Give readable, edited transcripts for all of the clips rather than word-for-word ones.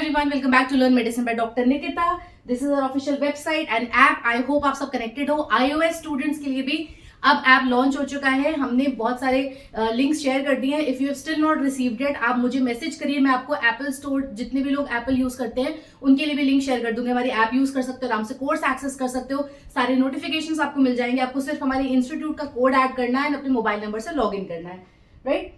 everyone, welcome back to Learn Medicine by Dr. Nikita. This is our official website and app. I hope आप सब connected हो. iOS students के लिए भी अब ऐप लॉन्च हो चुका है. हमने बहुत सारे लिंक्स शेयर कर दिए हैं. If you have still not received it, आप मुझे मैसेज करिए. मैं आपको एप्पल स्टोर, जितने भी लोग एप्पल यूज करते हैं उनके लिए भी लिंक शेयर कर दूंगी. हमारी ऐप यूज कर सकते हो, आराम से कोर्स एक्सेस कर सकते हो. सारे नोटिफिकेशंस आपको मिल जाएंगे. आपको सिर्फ हमारे इंस्टीट्यूट का कोड ऐड करना है, अपने मोबाइल नंबर से लॉग इन करना है. राइट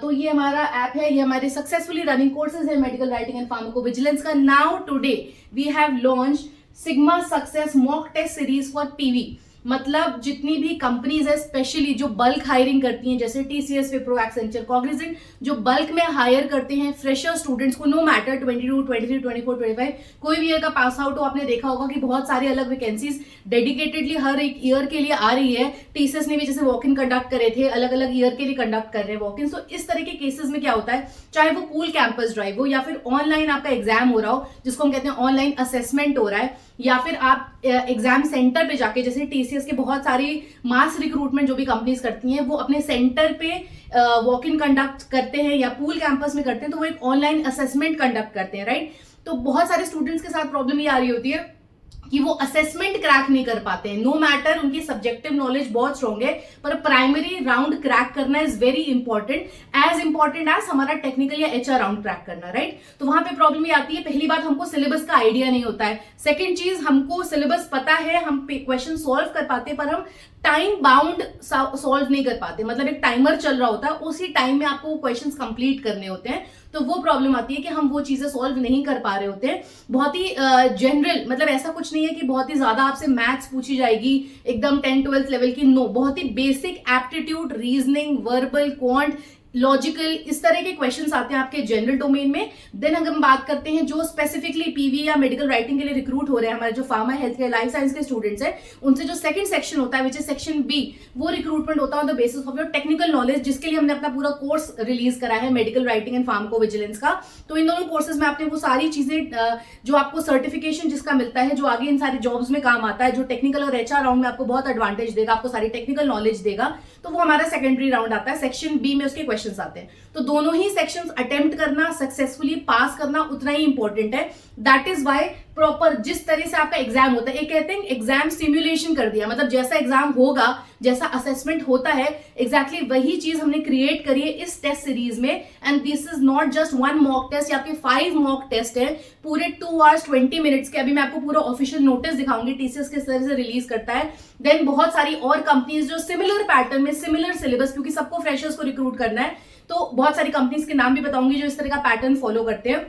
तो ये हमारा ऐप है. ये हमारे सक्सेसफुली रनिंग कोर्सेज है मेडिकल राइटिंग एंड फार्माकोविजिलेंस का. Now today we have launch Sigma success mock test series for PV. मतलब जितनी भी कंपनीज है स्पेशली जो बल्क हायरिंग करती हैं, जैसे टीसीएस, विप्रो, एक्सेंचर, कॉग्निजेंट, जो बल्क में हायर करते हैं फ्रेशर स्टूडेंट्स को, नो मैटर 22, 23, 24, 25, कोई भी ईयर का पास आउट हो, आपने देखा होगा कि बहुत सारी अलग वैकेंसीज डेडिकेटेडली हर एक ईयर के लिए आ रही है. टीसीएस ने भी जैसे वॉक इन कंडक्ट करे थे, अलग अलग ईयर के लिए कंडक्ट कर रहे हैं वॉक इन. सो इस तरह के केसेस में क्या होता है, चाहे वो पूल कैंपस ड्राइव हो या फिर ऑनलाइन आपका एग्जाम हो रहा हो, जिसको हम कहते हैं ऑनलाइन असेसमेंट हो रहा है, या फिर आप एग्जाम सेंटर पे जाके, जैसे टीसीएस के बहुत सारी मास रिक्रूटमेंट जो भी कंपनीज करती हैं वो अपने सेंटर पे वॉक इन कंडक्ट करते हैं या पूल कैंपस में करते हैं, तो वो एक ऑनलाइन असेसमेंट कंडक्ट करते हैं. राइट तो बहुत सारे स्टूडेंट्स के साथ प्रॉब्लम ये आ रही होती है कि वो असेसमेंट क्रैक नहीं कर पाते हैं. नो मैटर उनकी सब्जेक्टिव नॉलेज बहुत स्ट्रॉन्ग है, पर प्राइमरी राउंड क्रैक करना is very important, as important as हमारा टेक्निकल या एचआर राउंड क्रैक करना. राइट तो वहां पे प्रॉब्लम ये आती है, पहली बात हमको सिलेबस का आइडिया नहीं होता है. सेकेंड चीज, हमको सिलेबस पता है, हम क्वेश्चन सॉल्व कर पाते हैं, पर हम टाइम बाउंड सॉल्व नहीं कर पाते. मतलब एक टाइमर चल रहा होता है, उसी टाइम में आपको क्वेश्चंस कंप्लीट करने होते हैं. तो वो प्रॉब्लम आती है कि हम वो चीजें सॉल्व नहीं कर पा रहे होते हैं. बहुत ही जनरल, मतलब ऐसा कुछ नहीं है कि बहुत ही ज्यादा आपसे मैथ्स पूछी जाएगी एकदम 10-12 लेवल की. नो, बहुत ही basic aptitude, reasoning, verbal, quant, logical, इस तरह के क्वेश्चंस आते हैं आपके जनरल डोमेन में. देन अगर हम बात करते हैं जो स्पेसिफिकली पीवी या मेडिकल राइटिंग के लिए रिक्रूट हो रहे हैं, हमारे जो pharma, health care, life science के स्टूडेंट्स हैं, उनसे जो सेकंड सेक्शन होता है विच इज सेक्शन बी, वो रिक्रूटमेंट होता है on the basis of your technical knowledge, जिसके लिए हमने अपना पूरा कोर्स रिलीज करा है मेडिकल राइटिंग एंड फार्माकोविजिलेंस का. तो इन दोनों कोर्सेज में आपने वो सारी चीजें जो आपको सर्टिफिकेशन जिसका मिलता है, जो आगे इन सारी जॉब्स में काम आता है, जो टेक्निकल और एचआर राउंड में आपको बहुत एडवांटेज देगा, आपको सारी टेक्निकल नॉलेज देगा, तो वो हमारा सेकेंडरी राउंड आता है. सेक्शन बी में उसके क्वेश्चंस आते हैं. तो दोनों ही सेक्शंस अटेम्प्ट करना, सक्सेसफुली पास करना उतना ही इंपॉर्टेंट है. दैट इज वाई प्रॉपर जिस तरह से आपका एग्जाम होता है, एक कहते हैं एग्जाम सिमुलेशन कर दिया, मतलब जैसा एग्जाम होगा, जैसा असेसमेंट होता है, एग्जैक्टली वही चीज हमने क्रिएट करी है इस टेस्ट सीरीज में. And this is not just one mock test, या आपके 5 मॉक टेस्ट है पूरे 2 hours 20 minutes के. अभी मैं आपको पूरा ऑफिशियल नोटिस दिखाऊंगी टीसीएस किस तरह से रिलीज करता है. देन बहुत सारी और कंपनीज जो सिमिलर पैटर्न में, सिमिलर सिलेबस, क्योंकि सबको फ्रेशर्स को रिक्रूट करना है, तो बहुत सारी कंपनीज के नाम भी बताऊंगी जो इस तरह का पैटर्न फॉलो करते हैं.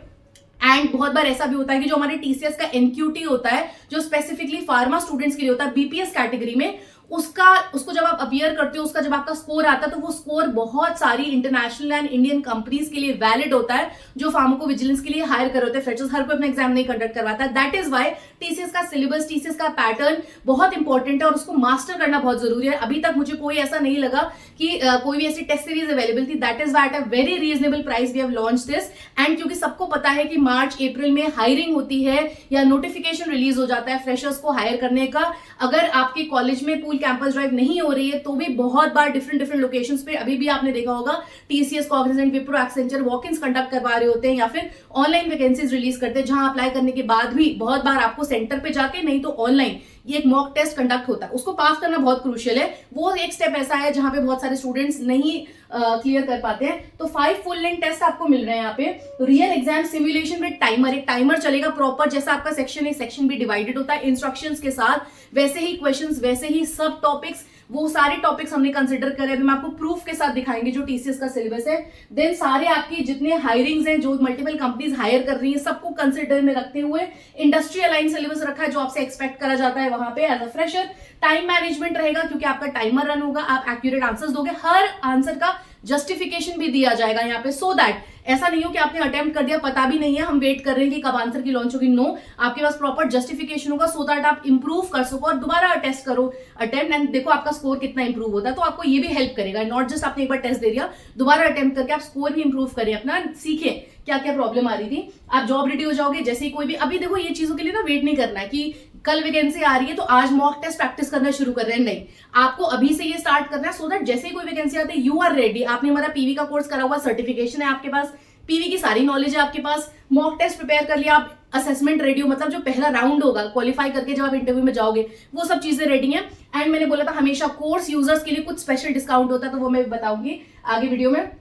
एंड बहुत बार ऐसा भी होता है कि जो हमारे टीसीएस का एनक्यूटी होता है, जो स्पेसिफिकली फार्मा स्टूडेंट्स के लिए होता है बीपीएस कैटेगरी में, उसको जब आप अपीयर करते हो, उसका जब आपका स्कोर आता है, तो वो स्कोर बहुत सारी इंटरनेशनल एंड इंडियन कंपनीज के लिए वैलिड होता है, जो फार्माकोविजिलेंस के लिए हायर कर होते हैं फ्रेशर्स. हर कोई अपना एग्जाम नहीं कंडक्ट करवाता है. दैट इज वाई टीसीएस का सिलेबस, टीसीएस का पैटर्न बहुत इंपॉर्टेंट है और उसको मास्टर करना बहुत जरूरी है. अभी तक मुझे कोई ऐसा नहीं लगा कि कोई भी ऐसी टेस्ट सीरीज अवेलेबल थी. That is why at a very reasonable price we have launch this. And क्योंकि सबको पता है कि मार्च अप्रैल में हायरिंग होती है या नोटिफिकेशन रिलीज हो जाता है फ्रेशर्स को हायर करने का. अगर आपके कॉलेज में पूल कैंपस ड्राइव नहीं हो रही है तो भी बहुत बार डिफरेंट लोकेशंस पे, अभी भी आपने देखा होगा TCS, Cognizant, Wipro, Accenture walk ins conduct करवा रहे होते हैं या फिर ऑनलाइन वैकेंसीज रिलीज करते हैं, जहां अप्लाई करने के बाद भी बहुत बार आपको सेंटर पे जाके, नहीं तो ऑनलाइन, ये एक मॉक टेस्ट कंडक्ट होता है. उसको पास करना बहुत क्रूशियल है. वो एक स्टेप ऐसा है जहां पे बहुत सारे स्टूडेंट्स नहीं क्लियर कर पाते हैं. तो 5 फुल लेंथ टेस्ट आपको मिल रहे हैं यहाँ पे. Real exam simulation with timer, एक टाइमर चलेगा प्रॉपर, जैसा आपका section A, section B divided होता है इंस्ट्रक्शंस के साथ, वैसे ही क्वेश्चंस, वैसे ही सब टॉपिक्स, वो सारे टॉपिक्स हमने कंसिडर करे. अभी मैं आपको प्रूफ के साथ दिखाएंगे जो टीसीएस का सिलेबस है. देन सारे आपकी जितने हायरिंग्स हैं, जो मल्टीपल कंपनीज हायर कर रही हैं, सबको कंसिडर में रखते हुए इंडस्ट्री अलाइन सिलेबस रखा है, जो आपसे एक्सपेक्ट करा जाता है वहां पे as a fresher. Time management रहेगा क्योंकि आपका टाइमर रन होगा, आप एक्यूरेट आंसर्स दोगे, हर आंसर का जस्टिफिकेशन भी दिया जाएगा यहाँ पे, सो दैट ऐसा नहीं हो कि आपने अटेम्प्ट कर दिया, पता भी नहीं है, हम वेट कर रहे हैं कि कब आंसर की लॉन्च होगी. नो, आपके पास प्रॉपर जस्टिफिकेशन होगा सो दैट आप इंप्रूव कर सको और दोबारा टेस्ट करो, अटेम्प्ट, एंड देखो आपका स्कोर कितना इंप्रूव होता है. तो आपको ये भी हेल्प करेगा, नॉट जस्ट आपने एक बार टेस्ट दे दिया, दोबारा अटेम्प्ट करके आप स्कोर भी इंप्रूव करें अपना, सीखें क्या क्या प्रॉब्लम आ रही थी. आप जॉब रेडी हो जाओगे जैसे ही कोई भी. अभी देखो ये चीजों के लिए ना वेट नहीं करना है कि कल वैकेंसी आ रही है तो आज मॉक टेस्ट प्रैक्टिस करना शुरू कर रहे हैं, नहीं, आपको अभी से ये स्टार्ट करना है सो दैट जैसे ही कोई वैकेंसी आती है यू आर रेडी. आपने हमारा पीवी का कोर्स करा हुआ, सर्टिफिकेशन है आपके पास, पीवी की सारी नॉलेज है आपके पास, मॉक टेस्ट प्रिपेयर कर लिया, आप असेसमेंट रेडी हो, मतलब जो पहला राउंड होगा क्वालिफाई करके जब आप इंटरव्यू में जाओगे वो सब चीजें रेडी हैं। एंड मैंने बोला था हमेशा कोर्स यूजर्स के लिए कुछ स्पेशल डिस्काउंट होता है, तो वो मैं बताऊंगी आगे वीडियो में।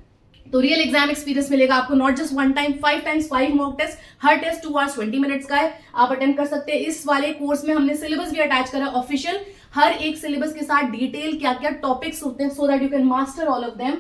तो रियल एग्जाम एक्सपीरियंस मिलेगा आपको, not just 1 time, 5 times 5 mock test, हर टेस्ट 2 hours 20 minutes का है, आप अटेंड कर सकते हैं। इस वाले कोर्स में हमने सिलेबस भी अटैच करा ऑफिशियल, हर एक सिलेबस के साथ डिटेल क्या क्या टॉपिक्स होते हैं, so that you can master all of them.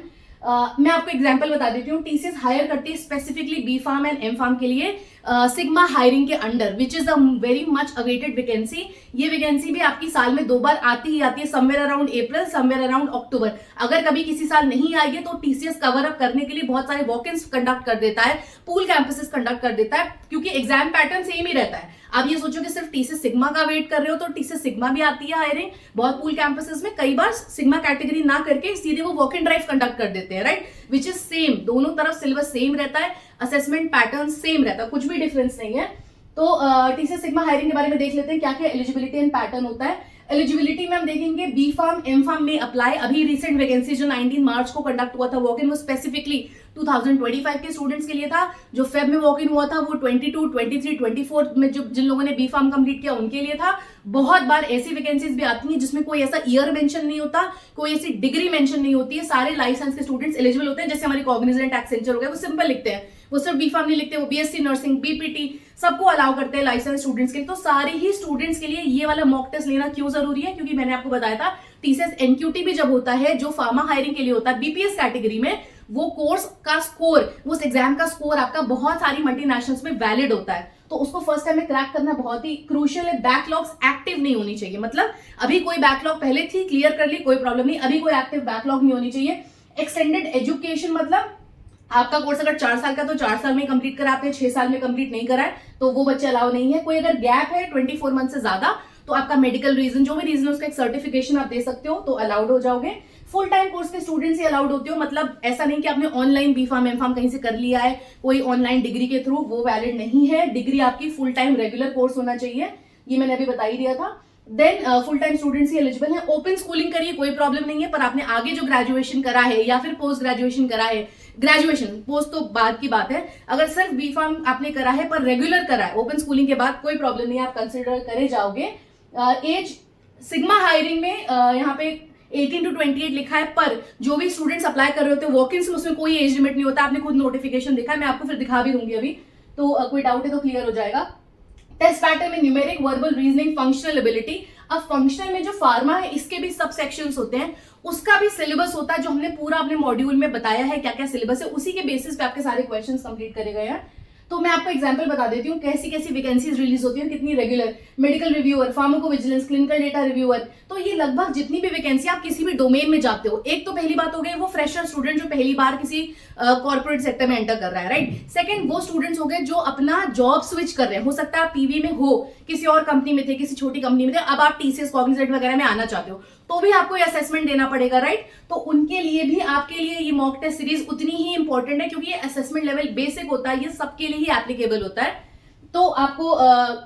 मैं आपको एग्जांपल बता देती हूँ, टीसीएस हायर करती है specifically B pharm and M pharm के लिए सिग्मा हायरिंग के अंडर, which is a very much awaited vacancy. ये वैकेंसी भी आपकी साल में 2 बार आती ही आती है, समवेयर अराउंड अप्रैल, समवेयर अराउंड अक्टूबर। अगर कभी किसी साल नहीं आई है तो टीसीएस कवर अप करने के लिए बहुत सारे वॉक-इन्स कंडक्ट कर देता है, पूल कैंपसेस कंडक्ट कर देता है, क्योंकि एग्जाम पैटर्न सेम ही रहता है। आप ये सोचो कि सिर्फ टीसीएस सिग्मा का वेट कर रहे हो, तो टीसीएस सिग्मा भी आती है हायरिंग बहुत पूल कैंपसेस में, कई बार सिग्मा कैटेगरी ना करके सीधे वो वॉक इन ड्राइव कंडक्ट कर देते हैं, राइट, विच इज सेम, दोनों तरफ सिलेबस सेम रहता है, असेसमेंट पैटर्न सेम रहता है, कुछ भी डिफरेंस नहीं है। तो टीसीएस सिग्मा हायरिंग के बारे में देख लेते हैं क्या क्या एलिजिबिलिटी एंड पैटर्न होता है। एलिजिबिलिटी में हम देखेंगे बी फार्म एम फार्म में अप्लाई, अभी रिसेंट वैकेंसी जो 19 मार्च को कंडक्ट हुआ था वॉक इन, वो स्पेसिफिकली 2025 के स्टूडेंट्स के लिए था। जो फेब में वॉक इन हुआ था वो 22, 23, 24 में जो जिन लोगों ने बी फार्म कंप्लीट किया उनके लिए था। बहुत बार ऐसी वैकेंसीज भी आती हैं जिसमें कोई ऐसा ईयर मेंशन नहीं होता, कोई ऐसी डिग्री मेंशन नहीं होती है, सारे लाइफ साइंस के स्टूडेंट्स एलिजिबल होते हैं। जैसे हमारे कॉग्निजेंट एक्सेंचर हो गया, वो सिंपल लिखते हैं, वो सिर्फ बी फार्म नहीं लिखते, वो बीएससी नर्सिंग, बीपीटी सबको अलाउ करते हैं लाइफ साइंस स्टूडेंट्स के लिए। तो सारे ही स्टूडेंट्स के लिए ये वाला मॉक टेस्ट लेना क्यों जरूरी है, क्योंकि मैंने आपको बताया था टीसीएस एनक्यूटी भी जब होता है, जो फार्मा हायरिंग के लिए होता है बीपीएस कैटेगरी में, वो कोर्स का स्कोर, उस एग्जाम का स्कोर आपका बहुत सारी मल्टीनेशनल्स में वैलिड होता है, तो उसको फर्स्ट टाइम में क्रैक करना बहुत ही क्रूशियल है। बैकलॉग्स एक्टिव नहीं होनी चाहिए, मतलब अभी कोई बैकलॉग पहले थी, क्लियर कर ली, कोई प्रॉब्लम नहीं, अभी कोई एक्टिव बैकलॉग नहीं होनी चाहिए। एक्सटेंडेड एजुकेशन, मतलब आपका कोर्स अगर 4 साल का तो 4 साल में कंप्लीट करा, आपने 6 साल में कंप्लीट नहीं करा है तो वो बच्चे अलाउ नहीं है। कोई अगर गैप है 24 मंथ से ज्यादा, तो आपका मेडिकल रीजन, जो भी रीजन है उसका एक सर्टिफिकेशन आप दे सकते हो, तो अलाउड हो जाओगे। फुल टाइम कोर्स के स्टूडेंट्स ही अलाउड होते हो, मतलब ऐसा नहीं कि आपने online B pharm M pharm कहीं से कर लिया है कोई ऑनलाइन डिग्री के थ्रू, वो वैलिड नहीं है। डिग्री आपकी फुल टाइम रेगुलर कोर्स होना चाहिए, ये मैंने अभी बता ही दिया था। देन फुल टाइम स्टूडेंट्स ही एलिजिबल है। ओपन स्कूलिंग करिए, कोई प्रॉब्लम नहीं है, पर आपने आगे जो ग्रेजुएशन करा है या फिर पोस्ट ग्रेजुएशन करा है, ग्रेजुएशन पोस्ट तो बाद की बात है, अगर सिर्फ बी फार्म आपने करा है पर रेगुलर करा है ओपन स्कूलिंग के बाद, कोई प्रॉब्लम नहीं है, आप कंसिडर करे जाओगे। एज सिग्मा हायरिंग में यहाँ पे 18 to 28 लिखा है, पर जो भी स्टूडेंट्स अप्लाई कर रहे होते हैं वॉक-इन्स में, उसमें कोई एज लिमिट नहीं होता, आपने खुद नोटिफिकेशन देखा है, मैं आपको फिर दिखा भी दूंगी अभी, तो कोई डाउट है तो क्लियर हो जाएगा। टेस्ट पैटर्न में numeric, verbal, reasoning, functional ability. अब फंक्शनल में जो फार्मा है इसके भी सब सेक्शंस होते हैं, उसका भी सिलेबस होता है, जो हमने पूरा अपने मॉड्यूल में बताया है क्या क्या सिलेबस है, उसी के बेसिस पे आपके सारे क्वेश्चंस कंप्लीट करे गए हैं। तो मैं आपको एग्जांपल बता देती हूँ कैसी कैसी वैकेंसीज रिलीज होती हैं, कितनी regular, medical reviewer, pharmacovigilance, clinical data reviewer, तो ये लगभग जितनी भी वैकेंसी आप किसी भी डोमेन में जाते हो, एक तो पहली बात हो गई वो फ्रेशर स्टूडेंट जो पहली बार किसी कॉर्पोरेट सेक्टर में एंटर कर रहा है, राइट। सेकंड वो स्टूडेंट्स हो गए जो अपना जॉब स्विच कर रहे हैं, हो सकता है आप पीवी में हो, किसी और कंपनी में थे, किसी छोटी कंपनी में थे, अब आप टीसीएस कॉग्निजेंट वगैरह में आना चाहते हो, तो भी आपको ये असेसमेंट देना पड़ेगा, राइट। तो उनके लिए भी, आपके लिए ये मॉक टेस्ट सीरीज उतनी ही इंपॉर्टेंट है, क्योंकि ये असेसमेंट लेवल बेसिक होता है, ये सबके लिए ही एप्लीकेबल होता है। तो आपको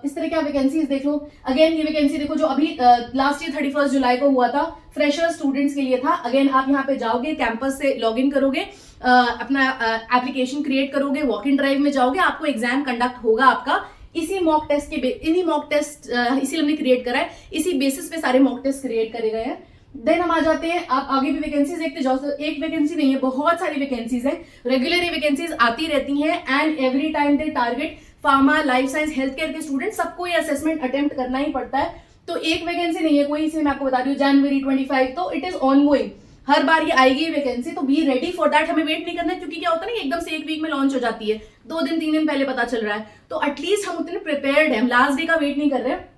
इस तरह की वैकेंसीज देख लो। अगेन ये वैकेंसी देखो जो अभी लास्ट ईयर 31 जुलाई को हुआ था, फ्रेशर स्टूडेंट्स के लिए था। अगेन आप यहाँ पे जाओगे, कैंपस से लॉग इन करोगे, अपना एप्लीकेशन क्रिएट करोगे, वॉक इन ड्राइव में जाओगे, आपको एग्जाम कंडक्ट होगा आपका इसी मॉक टेस्ट के इन्हीं मॉक टेस्ट इसी हमने क्रिएट करा है, इसी बेसिस पे सारे मॉक टेस्ट क्रिएट करे गए हैं। देन हम आ जाते हैं, आप आगे भी वैकेंसीज देखते जाओ, तो एक वैकेंसी नहीं है, बहुत सारी वैकेंसीज है, रेगुलर ये वैकेंसीज आती रहती हैं, and every time they target pharma, life science, health care के स्टूडेंट, सबको ये असेसमेंट अटेम्प्ट करना ही पड़ता है। तो एक वैकेंसी नहीं है कोई, इसमें मैं आपको बता रही हूँ जनवरी 25, तो इट इज ऑनगोइंग, हर बार ये आएगी वैकेंसी, तो बी रेडी फॉर दैट, हमें वेट नहीं करना है, क्योंकि क्या होता है ना, एकदम से एक वीक में लॉन्च हो जाती है, 2 दिन 3 दिन पहले पता चल रहा है, तो एटलीस्ट हम उतने प्रिपेयर्ड हैं, हम लास्ट डे का वेट नहीं कर रहे हैं।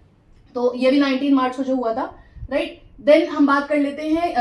तो ये भी 19 मार्च को जो हुआ था, राइट। देन हम बात कर लेते हैं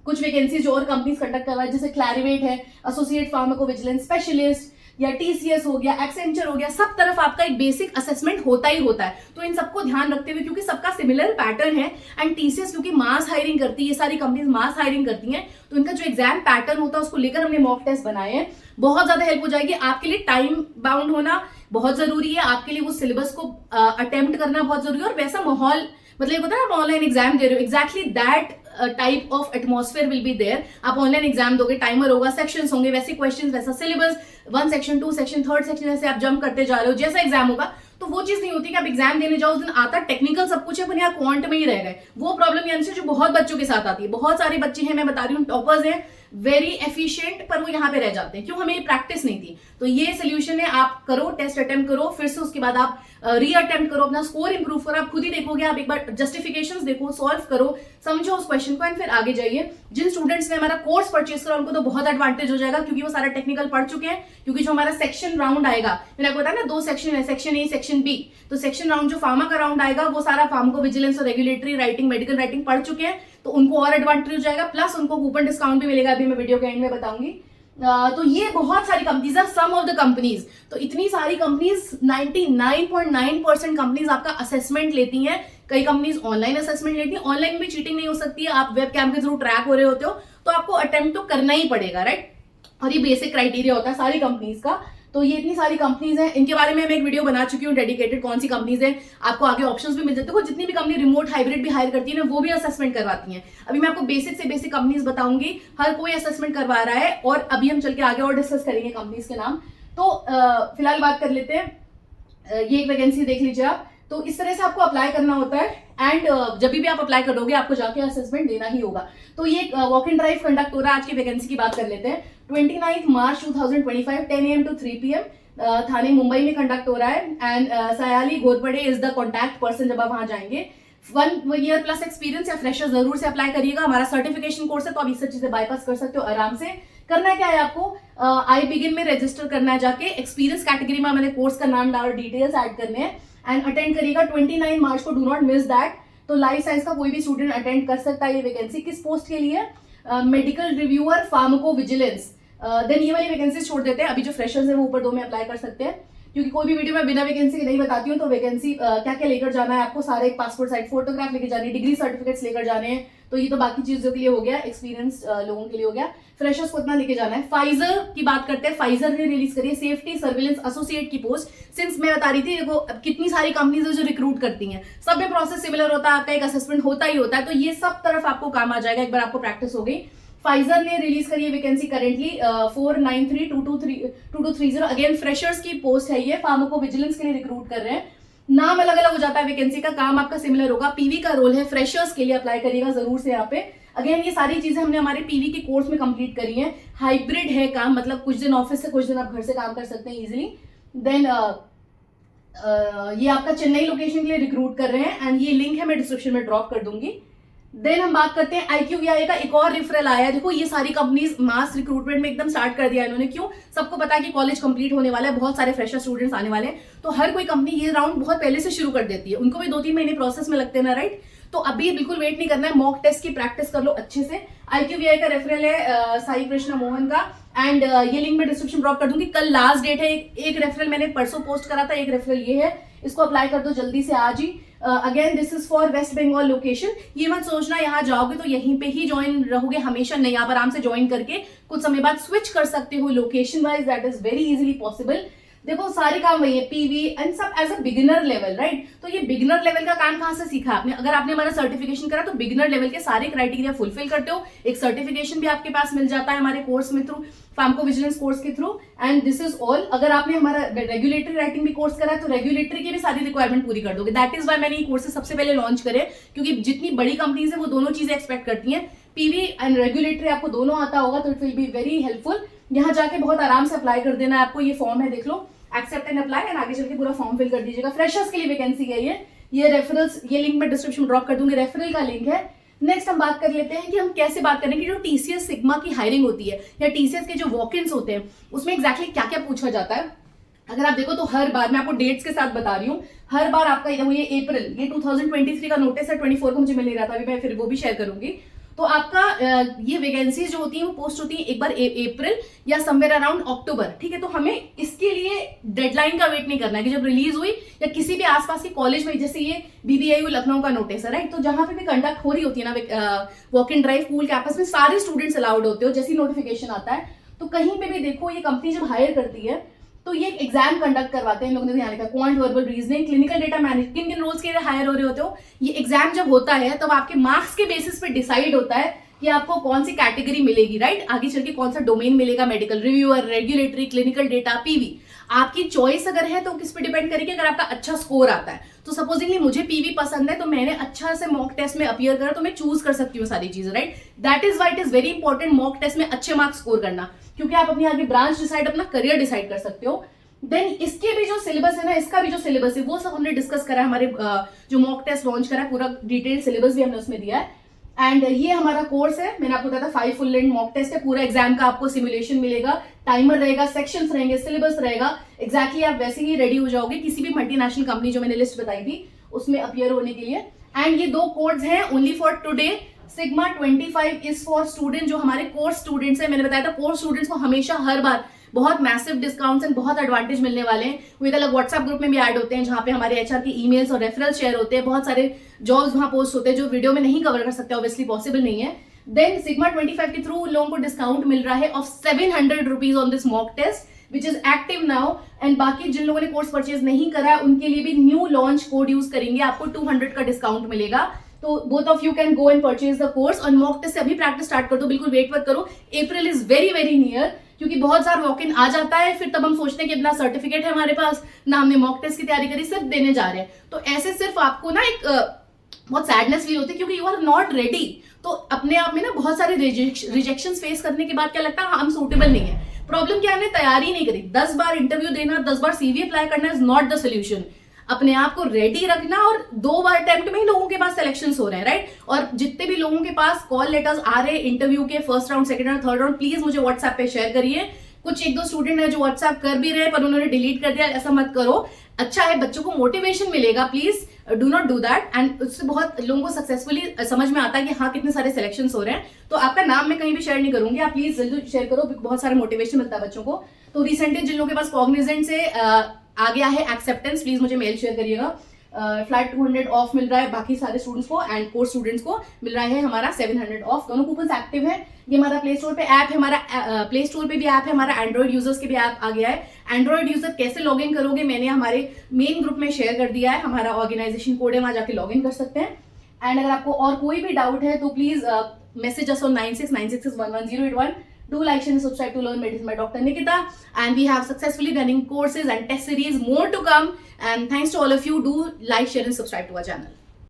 कुछ वैकेंसीज जो और कंपनीज कंडक्ट कर रहा है, जैसे क्लैरिवेट है, एसोसिएट फार्माकोविजिलेंस स्पेशलिस्ट, या टीसीएस हो गया, एक्सेंचर हो गया, सब तरफ आपका एक बेसिक असेसमेंट होता ही होता है। तो इन सबको ध्यान रखते हुए, क्योंकि सबका सिमिलर पैटर्न है, एंड टीसीएस क्योंकि मास हायरिंग करती है, ये सारी कंपनीज मास हायरिंग करती हैं, तो इनका जो एग्जाम पैटर्न होता है उसको लेकर हमने मॉक टेस्ट बनाए हैं, बहुत ज्यादा हेल्प हो जाएगी। आपके लिए टाइम बाउंड होना बहुत जरूरी है, आपके लिए वो सिलेबस को अटेम्प्ट करना बहुत जरूरी है, और वैसा माहौल, मतलब ये पता है आप ऑनलाइन एग्जाम दे रहे हो, exactly that type of atmosphere will be there. आप ऑनलाइन एग्जाम दोगे, टाइमर होगा, सेक्शंस होंगे, वैसे क्वेश्चंस, वैसा syllabus, 1 section 2 section 3rd section, ऐसे आप जंप करते जा रहे हो, जैसा एग्जाम होगा। तो वो चीज नहीं होती कि आप एग्जाम देने जाओ, उस दिन आता टेक्निकल सब कुछ है, पर यहाँ क्वांट में ही रह गए। वो प्रॉब्लम यानी से जो बहुत बच्चों के साथ आती है। बहुत सारे बच्चे हैं, मैं बता रही हूँ, टॉपर्स हैं, वेरी एफिशिएंट, पर वो यहाँ पे रह जाते हैं। क्यों? हमें प्रैक्टिस नहीं थी। तो ये सोल्यूशन है, आप करो, टेस्ट अटेम्प्ट करो, फिर से उसके बाद आप री अटेम्प्ट करो, अपना स्कोर इंप्रूव करो। आप खुद ही देखोगे, आप एक बार जस्टिफिकेशंस देखो, सॉल्व करो, समझो उस क्वेश्चन को, एंड फिर आगे जाइए। जिन स्टूडेंट्स ने हमारा कोर्स परचेज करा उनको तो बहुत एडवांटेज हो जाएगा, क्योंकि वो सारा टेक्निकल पढ़ चुके हैं। क्योंकि जो हमारा सेक्शन राउंड आएगा, मैंने आपको बताया ना 2 सेक्शन है, सेक्शन ए, सेक्शन बी। तो सेक्शन राउंड जो फार्मा का राउंड आएगा, वो सारा फार्माकोविजिलेंस और रेगुलेटरी राइटिंग, मेडिकल राइटिंग पढ़ चुके हैं, तो उनको और एडवांटेज हो जाएगा। प्लस उनको कूपन डिस्काउंट भी मिलेगा, अभी मैं वीडियो के एंड में बताऊंगी। तो ये बहुत सारी कंपनीज है, सम ऑफ द कंपनीज। तो इतनी सारी कंपनीज, 99.9% कंपनीज आपका असेसमेंट लेती हैं। कई कंपनीज ऑनलाइन असेसमेंट लेती हैं। ऑनलाइन भी चीटिंग नहीं हो सकती है, आप वेब कैम के थ्रू ट्रैक हो रहे होते हो, तो आपको अटेम्प्ट तो करना ही पड़ेगा, राइट। और ये बेसिक क्राइटेरिया होता है सारी कंपनीज का। तो ये इतनी सारी कंपनीज हैं, इनके बारे में मैं एक वीडियो बना चुकी हूँ डेडिकेटेड, कौन सी कंपनीज हैं। आपको आगे ऑप्शंस भी मिल जाते हैं। जितनी भी कंपनी रिमोट हाइब्रिड भी हायर करती है ना, वो भी असेसमेंट करवाती हैं। अभी मैं आपको बेसिक से बेसिक कंपनीज बताऊंगी, हर कोई असेसमेंट करवा रहा है, और अभी हम चल के आगे और डिस्कस करेंगे कंपनीज के नाम। तो फिलहाल बात कर लेते हैं, ये एक वैकेंसी देख लीजिए आप। तो इस तरह से आपको अप्लाई करना होता है, एंड जब भी आप अप्लाई करोगे आपको जाके असेसमेंट देना ही होगा। तो ये वॉक इन ड्राइव कंडक्ट हो रहा है। आज की वैकेंसी की बात कर लेते हैं। 29 मार्च 2025 10 AM to 3 PM थाने मुंबई में कंडक्ट हो रहा है। And Sayali Ghorpade is the contact person जब आप वहां जाएंगे। 1 year प्लस एक्सपीरियंस या फ्रेशर जरूर से अप्लाई करिएगा। हमारा सर्टिफिकेशन कोर्स है, तो आप इस सब चीजें बाईपास कर सकते हो आराम से। करना क्या है आपको, आई बिगिन में रजिस्टर करना है जाके। एक्सपीरियंस कैटेगरी में मैंने कोर्स का नाम डाल, डिटेल्स ऐड करने हैं, एंड अटेंड करिएगा 29 मार्च को। Do not miss that. तो लाइफ साइंस का कोई भी स्टूडेंट अटेंड कर सकता है। ये वैकेंसी किस पोस्ट के लिए? Medical reviewer pharmacovigilance. देन ये वाली वैकेंसी छोड़ देते हैं। अभी जो फ्रेशर्स है वो ऊपर 2 में अप्लाई कर सकते हैं, क्योंकि कोई भी वीडियो में बिना वैकेंसी के नहीं बताती हूँ। तो वैकेंसी क्या क्या लेकर जाना है आपको, सारे एक पासपोर्ट साइज फोटोग्राफ लेकर जानी है, डिग्री सर्टिफिकेट्स लेकर जाने हैं। तो ये तो बाकी चीजों के लिए हो गया, एक्सपीरियंस लोगों के लिए हो गया। फ्रेशर्स को इतना लेके जाना है। फाइजर की बात करते हैं। फाइजर ने रिलीज करी है सेफ्टी सर्विलेंस एसोसिएट की पोस्ट। सिंस मैं बता रही थी, देखो कितनी सारी कंपनीज है जो रिक्रूट करती हैं, सब में प्रोसेस सिमिलर होता है, आपका एक असेसमेंट होता ही होता है। तो ये सब तरफ आपको काम आ जाएगा, एक बार आपको प्रैक्टिस हो गई। फाइजर ने रिलीज करी है वैकेंसी करेंटली 4932230। अगेन फ्रेशर्स की पोस्ट है ये, फार्माकोविजिलेंस के लिए रिक्रूट कर रहे हैं। नाम अलग अलग हो जाता है वैकेंसी का, काम आपका सिमिलर होगा। पीवी का रोल है, फ्रेशर्स के लिए अप्लाई करिएगा जरूर से यहाँ पे। अगेन ये सारी चीजें हमने हमारे पीवी के कोर्स में कंप्लीट करी है। हाइब्रिड है काम, मतलब कुछ दिन ऑफिस से कुछ दिन आप घर से काम कर सकते हैं इजिली। देन ये आपका चेन्नई लोकेशन के लिए रिक्रूट कर रहे हैं, एंड ये लिंक है मैं डिस्क्रिप्शन में ड्रॉप कर दूंगी। देन हम बात करते हैं IQVIA का एक और रेफरल आया है। देखो ये सारी कंपनीज मास रिक्रूटमेंट में एकदम स्टार्ट कर दिया इन्होंने। क्यों? सबको पता है कि कॉलेज कंप्लीट होने वाला है, बहुत सारे फ्रेशर स्टूडेंट्स आने वाले हैं, तो हर कोई कंपनी ये राउंड बहुत पहले से शुरू कर देती है। उनको भी 2-3 महीने प्रोसेस में लगते हैं ना, राइट। तो अभी बिल्कुल वेट नहीं करना है, मॉक टेस्ट की प्रैक्टिस कर लो अच्छे से। IQVIA का रेफरल है साई कृष्ण मोहन का, एंड ये लिंक मैं डिस्क्रिप्शन ड्रॉप कर दूंगी। कल लास्ट डेट है। एक रेफरल मैंने परसों पोस्ट करा था, एक रेफरल ये है, इसको अप्लाई कर दो जल्दी से आज ही। Again this is for West Bengal location. ये मत सोचना यहाँ जाओगे तो यहीं पे ही ज्वाइन रहोगे हमेशा, नहीं। आप आराम से ज्वाइन करके कुछ समय बाद स्विच कर सकते हो location wise, that is very easily possible. देखो सारे काम वही है, पीवी एंड सब as a beginner level, right. तो ये बिगिनर लेवल का काम कहाँ से सीखा आपने? अगर आपने हमारा सर्टिफिकेशन करा तो बिगिनर लेवल के सारे क्राइटेरिया फुलफिल करते हो, एक सर्टिफिकेशन भी आपके पास मिल जाता है हमारे कोर्स में थ्रू, फार्माकोविजिलेंस कोर्स के through, and this is all. अगर आपने हमारा रेगुलेटरी राइटिंग भी कोर्स करा है तो रेगुलेटरी की भी सारी रिक्वायरमेंट पूरी कर दोगे। दैट इज वाई मैंने ये कोर्सेज सबसे पहले लॉन्च करे, क्योंकि जितनी बड़ी कंपनीज है वो दोनों चीजें एक्सपेक्ट करती हैं। पीवी एंड रेगुलेटरी आपको दोनों आता होगा, तो it will be very helpful. यहाँ जाके बहुत आराम से अप्लाई कर देना है आपको। ये फॉर्म है, देख लो, एक्सेप्ट एंड अप्लाई, एंड आगे चल के पूरा फॉर्म फिल कर दीजिएगा। फ्रेशर्स के लिए वैकेंसी है ये रेफरल्स, ये लिंक मैं डिस्क्रिप्शन में ड्रॉप कर दूंगी, रेफरल का लिंक है। नेक्स्ट हम बात कर लेते हैं कि हम कैसे बात करें कि जो TCS सिग्मा की हायरिंग होती है या TCS के जो वॉक-इन्स होते हैं उसमें एग्जैक्टली क्या क्या पूछा जाता है। अगर आप देखो तो हर बार, मैं आपको डेट्स के साथ बता रही हूँ, हर बार आपका ये अप्रैल, ये 2023 का नोटिस है, 24 को मुझे मिल नहीं रहा था, अभी मैं फिर वो भी शेयर करूंगी। तो आपका ये वैकेंसीज जो होती हैं वो पोस्ट होती हैं एक बार अप्रैल या समवेयर अराउंड अक्टूबर, ठीक है। तो हमें इसके लिए डेडलाइन का वेट नहीं करना है कि जब रिलीज हुई या किसी भी आसपास के कॉलेज में, जैसे ये BBIU लखनऊ का नोटिस है, राइट। तो जहां पे भी कंडक्ट हो रही होती है ना walk in drive pool campus में, सारे स्टूडेंट्स अलाउड होते हो। जैसी नोटिफिकेशन आता है तो कहीं पे भी देखो, ये कंपनी जब हायर करती है तो ये एग्जाम कंडक्ट करवाते हैं, लोगों ने ध्यान रखा, quant, verbal, reasoning, clinical data manage, किन किन रोल्स के लिए हायर हो रहे होते हो। ये एग्जाम जब होता है तब आपके मार्क्स के बेसिस पे डिसाइड होता है कि आपको कौन सी कैटेगरी मिलेगी, राइट, आगे चल के कौन सा डोमेन मिलेगा, medical reviewer, regulatory, clinical data, PV. आपकी चॉइस अगर है तो किस पे डिपेंड करेगी, अगर आपका अच्छा स्कोर आता है तो सपोजिंगली मुझे पीवी पसंद है तो मैंने अच्छा से मॉक टेस्ट में अपीयर करा तो मैं चूज कर सकती हूँ सारी चीजें, right. That is why it is very important mock test में अच्छे मार्क्स स्कोर करना, क्योंकि आप अपनी आगे ब्रांच डिसाइड, अपना करियर डिसाइड कर सकते हो। देन इसके भी जो सिलेबस है ना, इसका भी जो सिलेबस है वो सब हमने डिस्कस करा है, हमारे जो मॉक टेस्ट लॉन्च करा है पूरा डिटेल सिलेबस भी हमने उसमें दिया है। एंड ये हमारा कोर्स है, मैंने आपको बताया था 5 फुल लेंथ मॉक टेस्ट है, पूरा एग्जाम का आपको सिमुलेशन मिलेगा, टाइमर रहेगा, सेक्शंस रहेंगे, सिलेबस रहेगा, एग्जैक्टली आप वैसे ही रेडी हो जाओगे किसी भी मल्टीनेशनल कंपनी जो मैंने लिस्ट बताई थी उसमें अपीयर होने के लिए। एंड ये 2 कोड्स हैं only for today. Sigma 25 is for student जो हमारे कोर्स स्टूडेंट्स हैं। मैंने बताया था कोर्स स्टूडेंट्स को हमेशा हर बार बहुत मैसिव डिस्काउंट्स एंड बहुत एडवांटेज मिलने वाले हैं। वो एक अलग व्हाट्सएप ग्रुप में भी ऐड होते हैं जहां पे हमारे एचआर की ईमेल्स और रेफरल्स शेयर होते हैं, बहुत सारे जॉब्स वहां पोस्ट होते हैं जो वीडियो में नहीं कवर कर सकते, ऑब्वियसली पॉसिबल नहीं है। देन सिग्मा 25 के थ्रू लोगों को डिस्काउंट मिल रहा है off 700 rupees on this mock test which is active now. And बाकी जिन लोगों ने कोर्स परचेज नहीं करा है उनके लिए भी न्यू लॉन्च कोड यूज करेंगे, आपको 200 का डिस्काउंट मिलेगा। तो both of you can go and purchase the course. और मॉक टेस्ट से अभी प्रैक्टिस स्टार्ट कर दो, बिल्कुल वेट मत करो, April is very very near, क्योंकि बहुत सारा वॉक इन आ जाता है, फिर तब हम सोचते हैं कि अपना सर्टिफिकेट है हमारे पास, ना हमने मॉक टेस्ट की तैयारी करी, सिर्फ देने जा रहे हैं। तो ऐसे सिर्फ आपको ना एक बहुत सैडनेस फील होती है क्योंकि यू आर नॉट रेडी। तो अपने आप में ना बहुत सारे रिजेक्शन फेस करने के बाद क्या लगता है हम सूटेबल नहीं है। प्रॉब्लम क्या है, हमने तैयारी नहीं करी। 10 बार इंटरव्यू देना, 10 बार सीवी अप्लाई करना इज नॉट द सोल्यूशन। अपने आप को रेडी रखना, और 2 बार अटेम्प्ट में ही लोगों के पास सिलेक्शन हो रहे हैं, राइट। और जितने भी लोगों के पास कॉल लेटर्स आ रहे हैं इंटरव्यू के, first round, second round, third round, please मुझे व्हाट्सएप पे शेयर करिए। कुछ 1-2 स्टूडेंट है जो व्हाट्सएप कर भी रहे हैं पर उन्होंने डिलीट कर दिया, ऐसा मत करो। अच्छा है, बच्चों को मोटिवेशन मिलेगा, please do not do that. And उससे बहुत लोगों को सक्सेसफुली समझ में आता है कि हाँ कितने सारे सिलेक्शन हो रहे हैं। तो आपका नाम मैं कहीं भी शेयर नहीं करूंगी, आप प्लीज जल्दी शेयर करो, बहुत सारा मोटिवेशन मिलता है बच्चों को। तो रिसेंटली जिन लोगों के पास कॉग्निजेंट से आ गया है एक्सेप्टेंस, प्लीज मुझे मेल शेयर करिएगा। फ्लैट 200 ऑफ मिल रहा है बाकी सारे स्टूडेंट्स को, एंड कोर्स स्टूडेंट्स को मिल रहा है हमारा 700 ऑफ। दोनों कूपन एक्टिव है। ये हमारा प्ले स्टोर पे ऐप है, हमारा प्ले स्टोर पे भी ऐप है, हमारा एंड्रॉइड यूजर्स के भी ऐप आ गया है। एंड्रॉइड यूजर कैसे लॉग इन करोगे मैंने हमारे मेन ग्रुप में शेयर कर दिया है, हमारा ऑर्गेनाइजेशन कोड है, वहां जाके लॉग इन कर सकते हैं। एंड अगर आपको और कोई भी डाउट है तो please message us on 9696611081। Do like, share and subscribe to Learn Medicine by Dr. Nikita. And we have successfully running courses and test series more to come. And thanks to all of you. Do like, share and subscribe to our channel.